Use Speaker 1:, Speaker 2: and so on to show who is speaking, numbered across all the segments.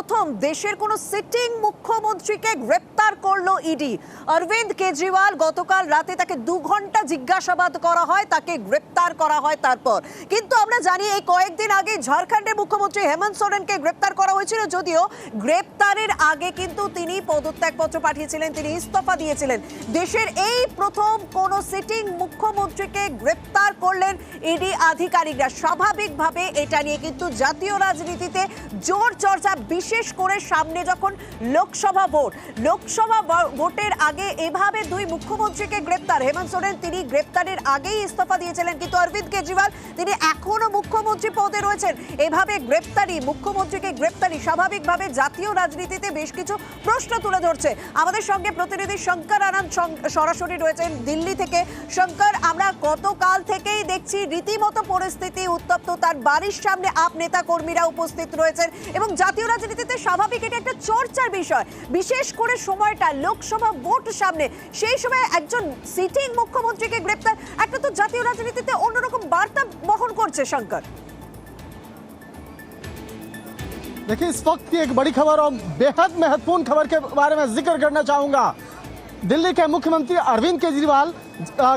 Speaker 1: প্রথম দেশের কোন সিটিং মুখ্যমন্ত্রীকে গ্রেপ্তার করলো ইডি। অরবিন্দ কেজরিওয়াল গতকাল রাতে তাকে 2 ঘন্টা জিজ্ঞাসাবাদ করা হয়, তাকে গ্রেপ্তার করা হয়। তারপর কিন্তু আমরা জানি এই কয়েকদিন আগে ঝাড়খণ্ডের মুখ্যমন্ত্রী হেমন্ত সোরেনকে গ্রেপ্তার করা হয়েছিল, যদিও গ্রেপ্তারের আগে কিন্তু তিনি পদত্যাগপত্র পাঠিয়েছিলেন, তিনি ইস্তফা দিয়েছিলেন। দেশের এই প্রথম কোন সিটিং মুখ্যমন্ত্রীকে গ্রেপ্তার করলেন ইডি আধিকারিকরা। স্বাভাবিকভাবে এটা নিয়ে কিন্তু জাতীয় রাজনীতিতে জোর চর্চা, বিশেষ করে সামনে যখন লোকসভা ভোটের আগে এভাবে 2 মুখ্যমন্ত্রীকে গ্রেপ্তার। হেমন্ত সোরেন তিনি গ্রেপ্তারের আগেই ইস্তফা দিয়েছিলেন, কিন্তু অরবিন্দ কেজরিওয়াল তিনি এখনো মুখ্যমন্ত্রী পদে রয়েছেন। এভাবে মুখ্যমন্ত্রীকে গ্রেপ্তারি স্বাভাবিকভাবে জাতীয় রাজনীতিতে বেশ কিছু প্রশ্ন তুলে ধরছে। আমাদের সঙ্গে প্রতিনিধি শঙ্কর আনন্দ সরাসরি রয়েছেন দিল্লি থেকে। শঙ্কর, আমরা গতকাল থেকেই দেখছি রীতিমতো পরিস্থিতি উত্তপ্ত, তার বাড়ির সামনে আপ নেতা কর্মীরা উপস্থিত রয়েছেন এবং জাতীয় রাজনীতিতে স্বাভাবিক এটা একটা চর্চার বিষয়, বিশেষ করে সময়টা লোকসভা ভোট সামনে, সেই সময় একজন সিটিং মুখ্যমন্ত্রীকে গ্রেপ্তার একটা তো জাতীয় রাজনীতিতে অন্যরকম বার্তা বহন করছে। শঙ্कर,
Speaker 2: देखिए, इस वक्त की एक बड़ी खबर और बेहद महत्वपूर्ण खबर के बारे में जिक्र करना चाहूंगा। दिल्ली के मुख्यमंत्री अरविंद केजरीवाल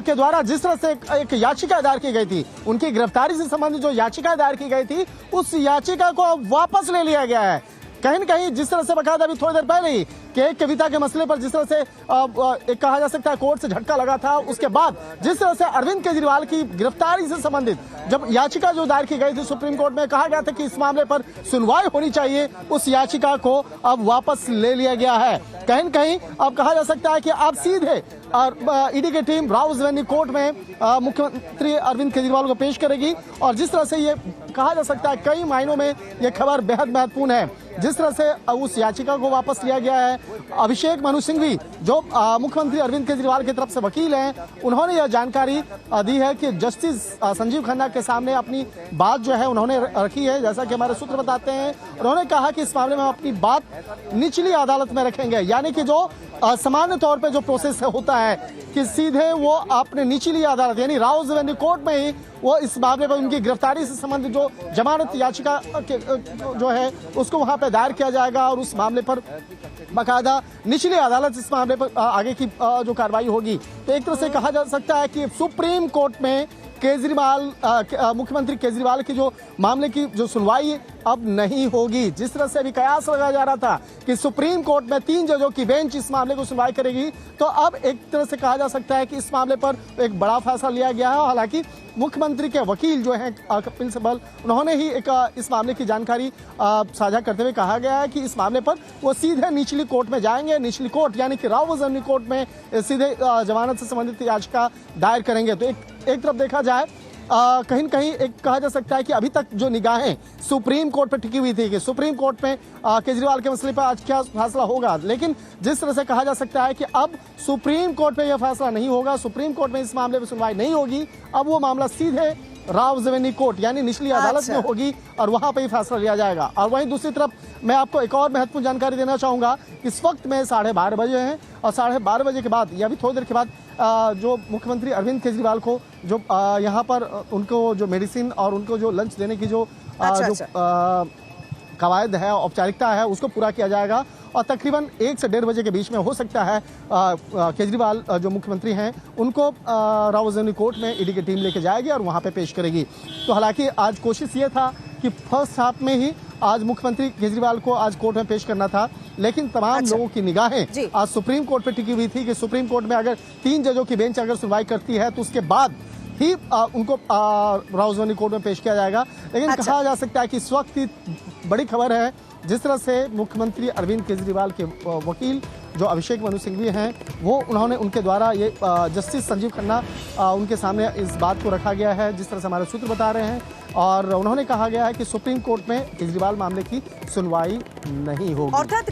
Speaker 2: के द्वारा जिस तरह से एक याचिका दायर की गई थी, उनकी गिरफ्तारी से संबंधित जो याचिका दायर की गई थी, उस याचिका को वापस ले लिया गया है। कहीं न कहीं जिस तरह से बकायदा अभी थोड़ी देर पहले ही कि कविता के मसले पर जिस तरह से कहा जा सकता है कोर्ट से झटका लगा था, उसके बाद जिस तरह से अरविंद केजरीवाल की गिरफ्तारी से संबंधित जब याचिका जो दायर की गई थी सुप्रीम कोर्ट में, कहा गया था कि इस मामले पर सुनवाई होनी चाहिए, उस याचिका को अब वापस ले लिया गया है। कहीं न कहीं अब कहा जा सकता है कि अब सीधे ईडी की टीम राउस एवेन्यू कोर्ट में मुख्यमंत्री अरविंद केजरीवाल को पेश करेगी। और जिस तरह से ये कहा जा सकता है कई मायनों में ये खबर बेहद महत्वपूर्ण है। जिस तरह से उस याचिका को वापस लिया गया है, अभिषेक मनु सिंघवी जो मुख्यमंत्री अरविंद केजरीवाल की तरफ से वकील हैं, उन्होंने यह जानकारी दी है कि जस्टिस संजीव खन्ना के सामने अपनी बात जो है उन्होंने रखी है। जैसा कि हमारे सूत्र बताते हैं, उन्होंने कहा कि इस मामले में अपनी बात निचली अदालत में रखेंगे, यानी कि जो सामान्य तौर पे जो प्रोसेस होता है कि सीधे वो अपने निचली अदालत यानी राउस एवेन्यू कोर्ट में ही वो इस मामले पर उनकी गिरफ्तारी से संबंधित जो जमानत याचिका जो है उसको वहां पे दायर किया जाएगा और उस मामले पर बाकायदा निचली अदालत इस मामले पर आगे की जो कार्रवाई होगी। तो एक तरह से कहा जा सकता है कि सुप्रीम कोर्ट में मुख्यमंत्री केजरीवाल की जो मामले की जो सुनवाई अब नहीं होगी। जिस तरह से अभी कयास लगाया जा रहा था कि सुप्रीम कोर्ट में 3 जजों की बेंच इस मामले को सुनवाई करेगी, तो अब एक तरह से कहा जा सकता है कि इस मामले पर एक बड़ा फैसला लिया गया है। हालांकि मुख्यमंत्री के वकील जो हैं कपिल सिब्बल, उन्होंने ही एक इस मामले की जानकारी साझा करते हुए कहा गया है कि इस मामले पर वो सीधे निचली कोर्ट में जाएंगे, निचली कोर्ट यानी कि राउस एवेन्यू कोर्ट में सीधे जमानत से संबंधित याचिका दायर करेंगे। तो एक तरफ देखा जाए कहीं न कहीं एक कहा जा सकता है कि अभी तक जो निगाहें सुप्रीम कोर्ट पर टिकी हुई थी कि सुप्रीम कोर्ट में केजरीवाल के मसले पर आज क्या फैसला होगा, लेकिन जिस तरह से कहा जा सकता है कि अब सुप्रीम कोर्ट में यह फैसला नहीं होगा, सुप्रीम कोर्ट में इस मामले पर सुनवाई नहीं होगी, अब वो मामला सीधे राउस एवेन्यू कोर्ट यानी निचली अदालत में होगी और वहां पर ही फैसला लिया जाएगा। और वहीं दूसरी तरफ मैं आपको एक और महत्वपूर्ण जानकारी देना चाहूंगा। इस वक्त में 12:30 बजे हैं और 12:30 बजे के बाद या भी थोड़ी देर के बाद जो मुख्यमंत्री अरविंद केजरीवाल को जो यहाँ पर उनको जो मेडिसिन और उनको जो लंच देने की जो कवायद है, औपचारिकता है, उसको पूरा किया जाएगा और तकरीबन 1 से 1:30 बजे के बीच में हो सकता है केजरीवाल जो मुख्यमंत्री हैं उनको राउस एवेन्यू कोर्ट में ईडी की टीम लेके जाएगी और वहां पे पेश करेगी। तो हालांकि आज कोशिश ये था कि फर्स्ट हाफ में ही आज मुख्यमंत्री केजरीवाल को आज कोर्ट में पेश करना था, लेकिन तमाम लोगों की निगाहें आज सुप्रीम कोर्ट पर टिकी हुई थी कि सुप्रीम कोर्ट में अगर 3 जजों की बेंच अगर सुनवाई करती है तो उसके बाद ही उनको राउस एवेन्यू कोर्ट में पेश किया जाएगा। लेकिन कहा जा सकता है कि इस वक्त की बड़ी खबर है जिस तरह से मुख्यमंत्री अरविंद केजरीवाल के वकील जो अभिषेक मनु सिंघवी हैं, वो उन्होंने उनके द्वारा ये जस्टिस संजीव खन्ना उनके सामने इस बात को रखा गया है, जिस तरह से हमारे सूत्र बता रहे हैं। और उन्होंने कहा गया है कि सुप्रीम कोर्ट में केजरीवाल मामले की सुनवाई नहीं होगी।
Speaker 1: অর্থাৎ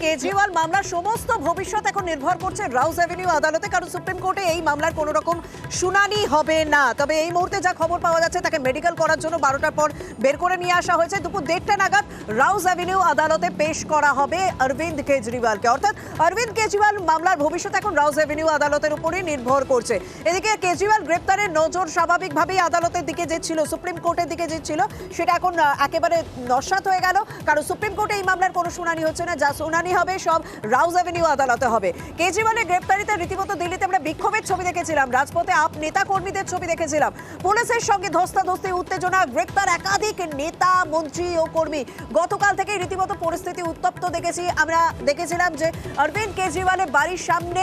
Speaker 1: কেজরিওয়াল মামলার সমস্ত ভবিষ্যৎ এখন নির্ভর করছে রাউস এভিনিউ আদালতে, কারণ সুপ্রিম কোর্টে এই মামলার কোনো রকম শুনানি হবে না। তবে এই মুহূর্তে যা খবর পাওয়া যাচ্ছে তাকে মেডিকেল করার জন্য 12টার পর বের করে নিয়ে আসা হয়েছে। দুপুর 1:30টা নাগাদ রাউস এভিনিউ আদালতে পেশ করা হবে অরবিন্দ কেজরিওয়ালকে। অর্থাৎ অরবিন্দ কেজরিওয়াল মামলার ভবিষ্যৎ এখন রাউস এভিনিউ আদালতের উপরই নির্ভর করছে। এদিকে কেজরিওয়াল গ্রেপ্তারের নজর স্বাভাবিকভাবেই আদালতের দিকে যে ছিল ছিল, সুপ্রিম কোর্টের দিকে যে ছিল সেটা এখন একেবারে নস্যাৎ হয়ে গেল, কারণ সুপ্রিম কোর্টে এই মামলার কোনো শুনানি হচ্ছে না। যা শুনানি হবে সব রাউজ অ্যাভিনিউ আদালতে হবে। কেজরিওয়ালের গ্রেপ্তারিতে রীতিমতো দিল্লিতে আমরা বিক্ষোভের ছবি দেখেছিলাম, রাজপথে আপ নেতা কর্মীদের ছবি দেখেছিলাম, পুলিশের সঙ্গে ধস্তাধস্তি, উত্তেজনা, গ্রেপ্তার একাধিক নেতা মন্ত্রী ও কর্মী। গতকাল থেকে রীতিমতো পরিস্থিতি উত্তপ্ত দেখেছি আমরা। দেখেছিলাম যে অরবিন্দ কেজরিওয়ালের বাড়ির সামনে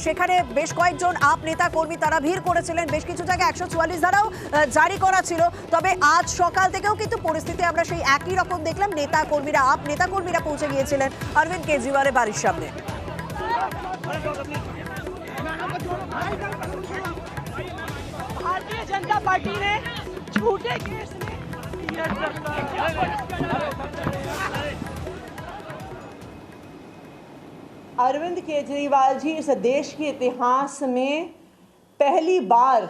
Speaker 1: সেখানে বেশ কয়েকজন আপ নেতা কর্মী তারা ভিড় করেছিলেন, বেশ কিছু জায়গায় 144 ধারাও জারি করা ছিল। তবে আজ সকাল থেকেও কিন্তু পরিস্থিতি আমরা সেই একই রকম দেখলাম, নেতা কর্মীরা আপ নেতা কর্মীরা পৌঁছে গিয়েছিলেন অরবিন্দ কেজরিওয়ালের বাড়ির সামনে।
Speaker 3: भारतीय जनता पार्टी ने झूठे केस में अरविंद केजरीवाल जी इस देश के इतिहास में पहली बार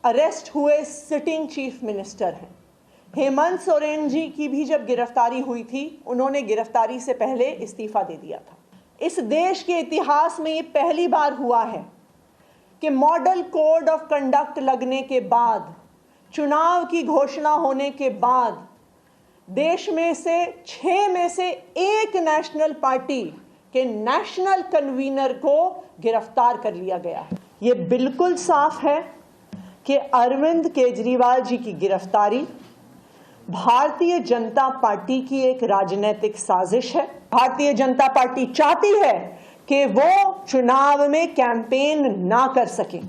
Speaker 3: अरेस्ट हुए सिटिंग चीफ मिनिस्टर हैं। हेमंत सोरेन जी की भी जब गिरफ्तारी हुई थी, उन्होंने गिरफ्तारी से पहले इस्तीफा दे दिया था। इस देश के इतिहास में ये पहली बार हुआ है कि मॉडल कोड ऑफ कंडक्ट लगने के बाद, चुनाव की घोषणा होने के बाद, देश में से 6 में से 1 नेशनल पार्टी के नेशनल कन्वीनर को गिरफ्तार कर लिया गया है। ये बिल्कुल साफ है कि अरविंद केजरीवाल जी की गिरफ्तारी भारतीय जनता पार्टी की एक राजनीतिक साजिश है। भारतीय जनता पार्टी चाहती है कि वो चुनाव में कैंपेन ना कर सके।